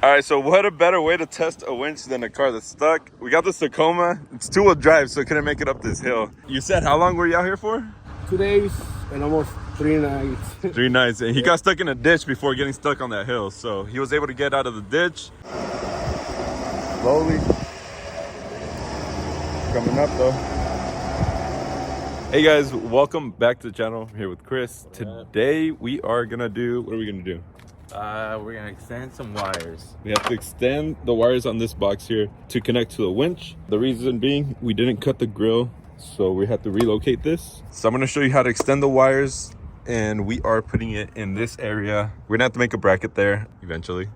All right, so what a better way to test a winch than a car that's stuck. We got this Tacoma. It's 2-wheel drive, so it couldn't make it up this hill. You said how long were you out here for? 2 days and almost 3 nights. 3 nights, and he got stuck in a ditch before getting stuck on that hill. So he was able to get out of the ditch. Slowly. Coming up though. Hey guys, welcome back to the channel. I'm here with Chris. Today we are gonna do, what are we gonna do? We're gonna extend some wires. We have to extend the wires on this box here to connect to the winch. The reason being, we didn't cut the grill, so we have to relocate this. So I'm gonna show you how to extend the wires, and we are putting it in this area. We're gonna have to make a bracket there eventually.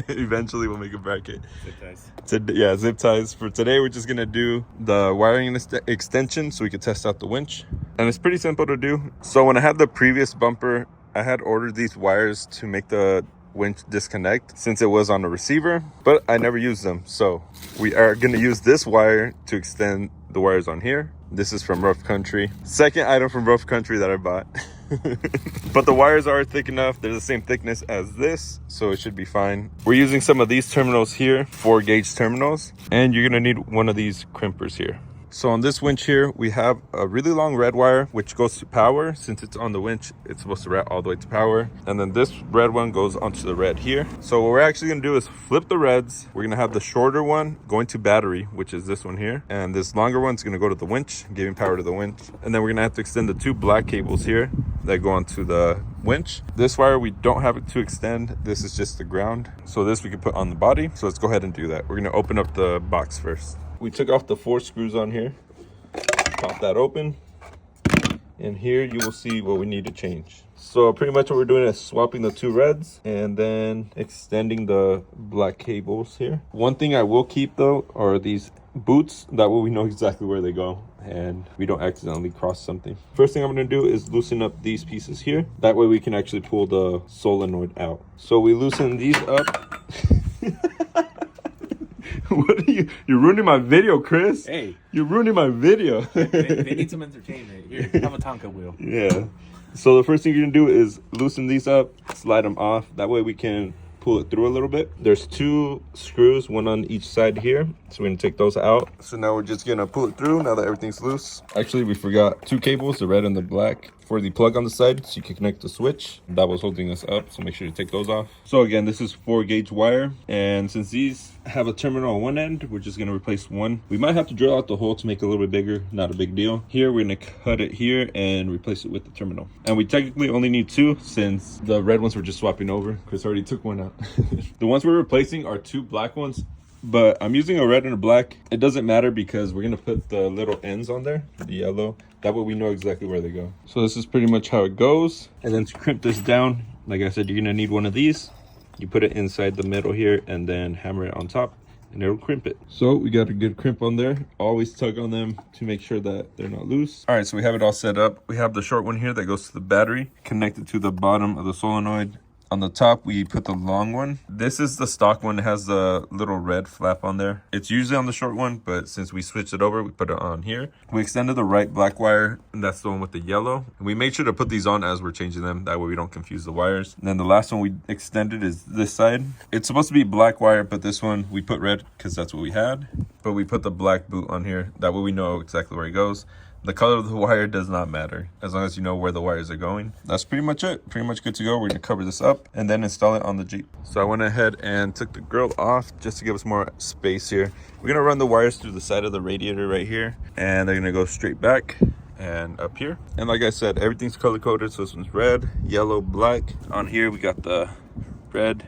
Eventually we'll make a bracket. Zip ties. Yeah, zip ties. For today, we're just gonna do the wiring extension so we can test out the winch. And it's pretty simple to do. So when I had the previous bumper, I had ordered these wires to make the winch disconnect since it was on the receiver, but I never used them. So we are gonna use this wire to extend the wires on here. This is from Rough Country. Second item from Rough Country that I bought. But the wires are thick enough. They're the same thickness as this, so it should be fine. We're using some of these terminals here, 4-gauge terminals, and you're gonna need one of these crimpers here. So on this winch here, we have a really long red wire, which goes to power. Since it's on the winch, it's supposed to route all the way to power. And then this red one goes onto the red here. So what we're actually gonna do is flip the reds. We're gonna have the shorter one going to battery, which is this one here. And this longer one's gonna go to the winch, giving power to the winch. And then we're gonna have to extend the 2 black cables here that go onto the winch. This wire, we don't have it to extend. This is just the ground. So this we can put on the body. So let's go ahead and do that. We're gonna open up the box first. We took off the 4 screws on here, pop that open, and here you will see what we need to change. So pretty much what we're doing is swapping the 2 reds and then extending the black cables here. One thing I will keep though are these boots. That way we know exactly where they go and we don't accidentally cross something. First thing I'm gonna do is loosen up these pieces here. That way we can actually pull the solenoid out. So we loosen these up. What are you're ruining my video, Chris. Hey, you're ruining my video. they need some entertainment. Here, have a Tonka wheel. Yeah. So the first thing you're gonna do is loosen these up, slide them off. That way we can pull it through a little bit. There's 2 screws, one on each side here. So we're gonna take those out. So now we're just gonna pull it through now that everything's loose. Actually, we forgot 2 cables, the red and the black, for the plug on the side so you can connect the switch. That was holding us up, so make sure you take those off. So again, this is 4-gauge wire. And since these have a terminal on one end, we're just gonna replace one. We might have to drill out the hole to make it a little bit bigger, not a big deal. Here, we're gonna cut it here and replace it with the terminal. And we technically only need 2 since the red ones we're just swapping over. Chris already took one out. The ones we're replacing are 2 black ones, but I'm using a red and a black. It doesn't matter because we're gonna put the little ends on there, the yellow. That way we know exactly where they go. So this is pretty much how it goes. And then to crimp this down, like I said, you're gonna need one of these. You put it inside the middle here and then hammer it on top and it'll crimp it. So we got a good crimp on there. Always tug on them to make sure that they're not loose. All right, so we have it all set up. We have the short one here that goes to the battery, connected to the bottom of the solenoid. On the top, we put the long one. This is the stock one. It has the little red flap on there. It's usually on the short one, but since we switched it over, we put it on here. We extended the right black wire, and that's the one with the yellow. And we made sure to put these on as we're changing them. That way we don't confuse the wires. And then the last one we extended is this side. It's supposed to be black wire, but this one we put red because that's what we had. But we put the black boot on here. That way we know exactly where it goes. The color of the wire does not matter as long as you know where the wires are going. That's pretty much it. Pretty much good to go. We're gonna cover this up and then install it on the Jeep. So I went ahead and took the grill off just to give us more space here. We're gonna run the wires through the side of the radiator right here, and they're gonna go straight back and up here. And like I said, everything's color coded. So this one's red, yellow, black. On here we got the red,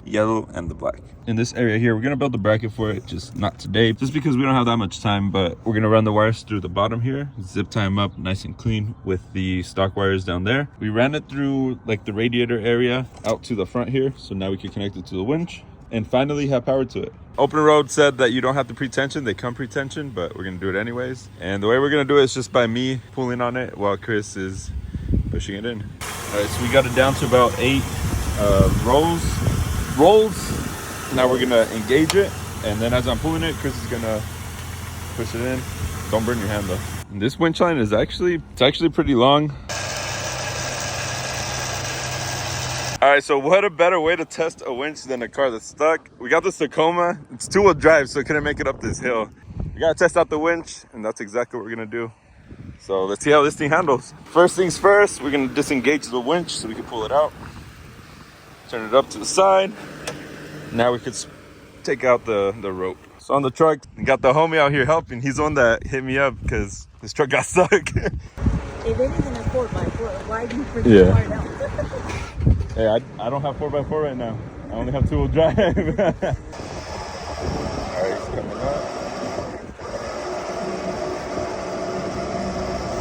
yellow, and the black. In this area here, we're gonna build the bracket for it, just not today, just because we don't have that much time, but we're gonna run the wires through the bottom here, zip tie them up nice and clean with the stock wires down there. We ran it through like the radiator area out to the front here, so now we can connect it to the winch and finally have power to it. OPENROAD said that you don't have the pre-tension, they come pre-tension, but we're gonna do it anyways. And the way we're gonna do it is just by me pulling on it while Chris is pushing it in. All right, so we got it down to about 8 rolls. Now we're gonna engage it, and then as I'm pulling it, Chris is gonna push it in. Don't burn your hand though. And this winch line is actually pretty long. All right, so what a better way to test a winch than a car that's stuck. We got this Tacoma. It's 2-wheel drive, so it couldn't make it up this hill. We gotta test out the winch, and that's exactly what we're gonna do. So let's see how this thing handles. First things first, we're gonna disengage the winch so we can pull it out. Turn it up to the side. Now we could take out the rope. So on the truck, we got the homie out here helping. He's the one that hit me up because this truck got stuck. If it isn't a 4x4, why do you bring Yeah. the car down? Hey, I don't have 4x4 right now. I only have 2-wheel drive. All right, he's coming up.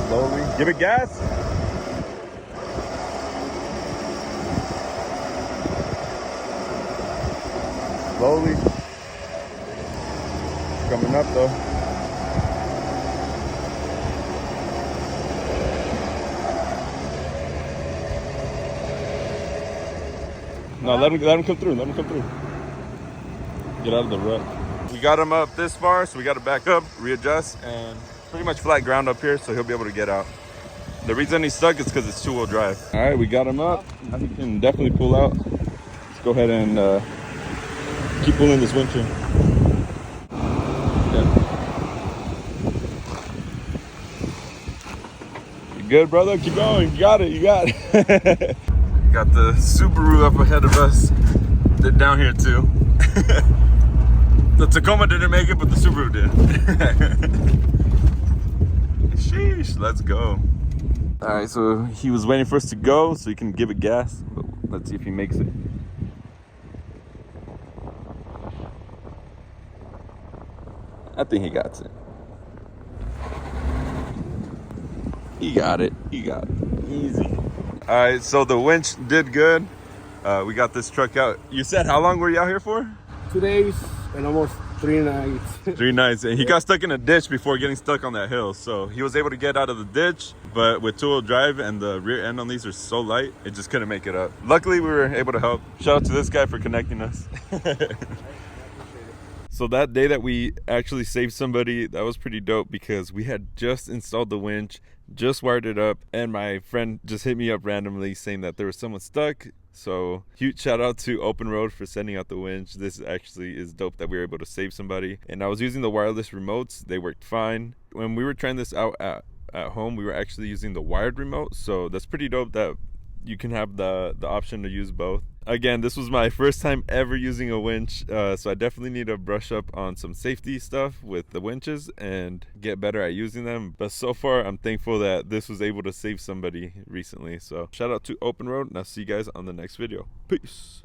Slowly. Give it gas. Slowly. Coming up though. No, let him come through. Let him come through. Get out of the rut. We got him up this far, so we got to back up, readjust, and pretty much flat ground up here, so he'll be able to get out. The reason he's stuck is because it's 2-wheel drive. All right, we got him up. Now he can definitely pull out. Let's go ahead and keep pulling this winch in. Yeah. You good, brother? Keep going. You got it. You got it. Got the Subaru up ahead of us. They're down here too. The Tacoma didn't make it, but the Subaru did. Sheesh, let's go. All right, so he was waiting for us to go so he can give it gas, but let's see if he makes it. I think he got it. He got it. He got it. Easy. All right, so the winch did good. We got this truck out. You said how long were you out here for? 2 days and almost 3 nights. 3 nights. And he got stuck in a ditch before getting stuck on that hill. So he was able to get out of the ditch, but with 2-wheel drive and the rear end on these are so light, it just couldn't make it up. Luckily, we were able to help. Shout out to this guy for connecting us. So that day that we actually saved somebody, that was pretty dope because we had just installed the winch, just wired it up, and my friend just hit me up randomly saying that there was someone stuck. So huge shout out to OPENROAD for sending out the winch. This actually is dope that we were able to save somebody. And I was using the wireless remotes. They worked fine. When we were trying this out at home, we were actually using the wired remote. So that's pretty dope that you can have the option to use both. Again, this was my first time ever using a winch, so I definitely need to brush up on some safety stuff with the winches and get better at using them. But so far, I'm thankful that this was able to save somebody recently. So shout out to OPENROAD, and I'll see you guys on the next video. Peace.